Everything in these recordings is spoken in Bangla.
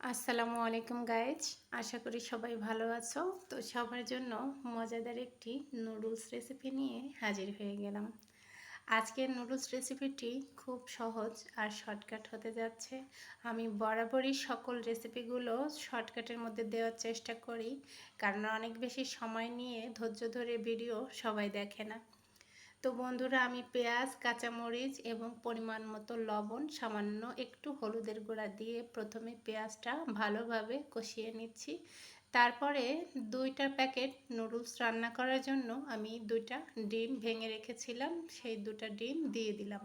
আসসালামু আলাইকুম গাইজ, আশা করি সবাই ভালো আছো। তো সবার জন্য মজাদার একটি নুডলস রেসিপি নিয়ে হাজির হয়ে গেলাম। আজকের নুডলস রেসিপিটি খুব সহজ আর শর্টকাট হতে যাচ্ছে। আমি বরাবরই সকল রেসিপিগুলো শর্টকাটের মধ্যে দেওয়ার চেষ্টা করি, কারণ অনেক বেশি সময় নিয়ে ধৈর্য ধরে ভিডিও সবাই দেখে না। তো বন্ধুরা, আমি পেঁয়াজ, কাঁচামরিচ এবং পরিমাণ মতো লবণ, সামান্য একটু হলুদের গুঁড়া দিয়ে প্রথমে পেঁয়াজটা ভালোভাবে কষিয়ে নিচ্ছি। তারপরে 2টা প্যাকেট নুডলস রান্না করার জন্য আমি 2টা ডিম ভেঙে রেখেছিলাম, সেই 2টা ডিম দিয়ে দিলাম।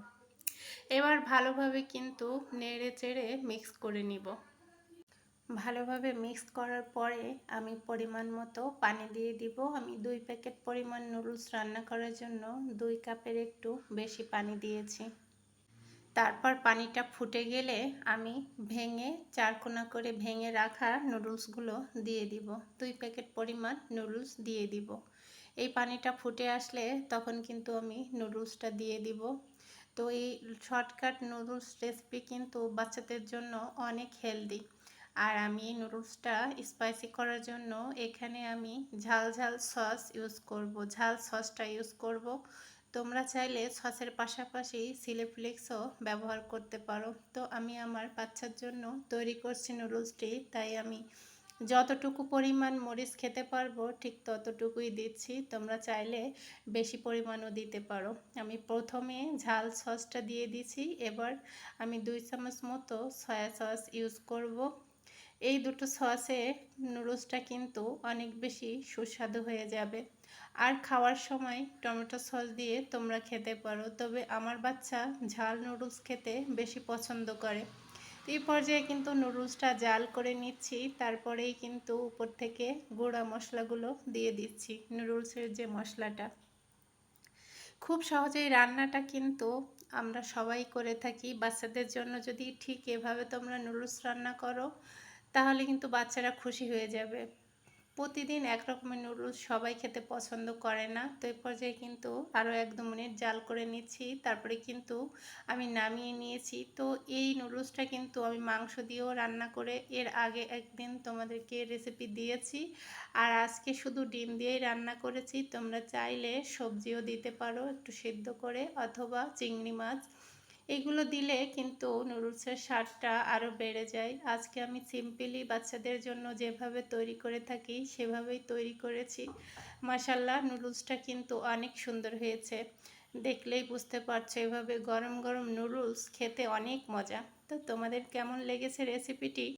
এবার ভালোভাবে কিন্তু নেড়ে চেড়ে মিক্স করে নিব। ভালোভাবে মিক্স করার পরে আমি পরিমাণ মতো পানি দিয়ে দিব। আমি 2 প্যাকেট পরিমাণ নুডলস রান্না করার জন্য 2 কাপের একটু বেশি পানি দিয়েছি। তারপর পানিটা ফুটে গেলে আমি ভেঙে চারকোনা করে ভেঙে রাখা নুডলসগুলো দিয়ে দিব। 2 প্যাকেট পরিমাণ নুডলস দিয়ে দিব। এই পানিটা ফুটে আসলে তখন কিন্তু আমি নুডলসটা দিয়ে দিব। তো এই শর্টকাট নুডলস রেসিপি কিন্তু বাচ্চাদের জন্য অনেক হেলদি। আর আমি নুডলসটা স্পাইসি করার জন্য এখানে আমি ঝাল ঝাল সস ইউজ করব, ঝাল সসটা ইউজ করব। তোমরা চাইলে সসের পাশাপাশি চিলি ফ্লেক্সও ব্যবহার করতে পারো। তো আমি আমার বাচ্চার জন্য তৈরি করছি নুডলসটি, তাই আমি যতটুকু পরিমাণ মরিচ খেতে পারবো ঠিক ততটুকুই দিচ্ছি। তোমরা চাইলে বেশি পরিমাণও দিতে পারো। আমি প্রথমে ঝাল সসটা দিয়ে দিছি, এবার আমি 2 চামচ মতো সয়া সস ইউজ করব। এই দুটো সসে নুডলসটা কিন্তু অনেক বেশি সুস্বাদু হয়ে যাবে। আর খাওয়ার সময় টমেটো সস দিয়ে তোমরা খেতে পারো, তবে আমার বাচ্চা ঝাল নুডলস খেতে বেশি পছন্দ করে। এই পর্যায়ে কিন্তু নুডলসটা জাল করে নিচ্ছি, তারপরেই কিন্তু উপর থেকে গুঁড়া মশলাগুলো দিয়ে দিচ্ছি। নুডলসের যে মশলাটা, খুব সহজেই রান্নাটা কিন্তু আমরা সবাই করে থাকি। বাচ্চাদের জন্য যদি ঠিক এভাবে তোমরা নুডলস রান্না করো, তাহলে কিন্তু বাচ্চারা খুশি হয়ে যাবে। প্রতিদিন এক রকমের নুডলস সবাই খেতে পছন্দ করে না। তো এই পর্যায়ে কিন্তু আরও 1-2 মিনিট জাল করে নিচ্ছি, তারপরে কিন্তু আমি নামিয়ে নিয়েছি। তো এই নুডলসটা কিন্তু আমি মাংস দিয়েও রান্না করে এর আগে একদিন তোমাদেরকে রেসিপি দিয়েছি, আর আজকে শুধু ডিম দিয়েই রান্না করেছি। তোমরা চাইলে সবজিও দিতে পারো একটু সিদ্ধ করে, অথবা চিংড়ি মাছ। এগুলো দিলে কিন্তু নুডলসের স্বাদটা আরও বেড়ে যায়। আজকে আমি সিম্পলি বাচ্চাদের জন্য যেভাবে তৈরি করে থাকি সেভাবেই তৈরি করেছি। মাশাল্লাহ, নুডলসটা কিন্তু অনেক সুন্দর হয়েছে, দেখলেই বুঝতে পারছো। এভাবে গরম গরম নুডলস খেতে অনেক মজা। তো তোমাদের কেমন লেগেছে রেসিপিটি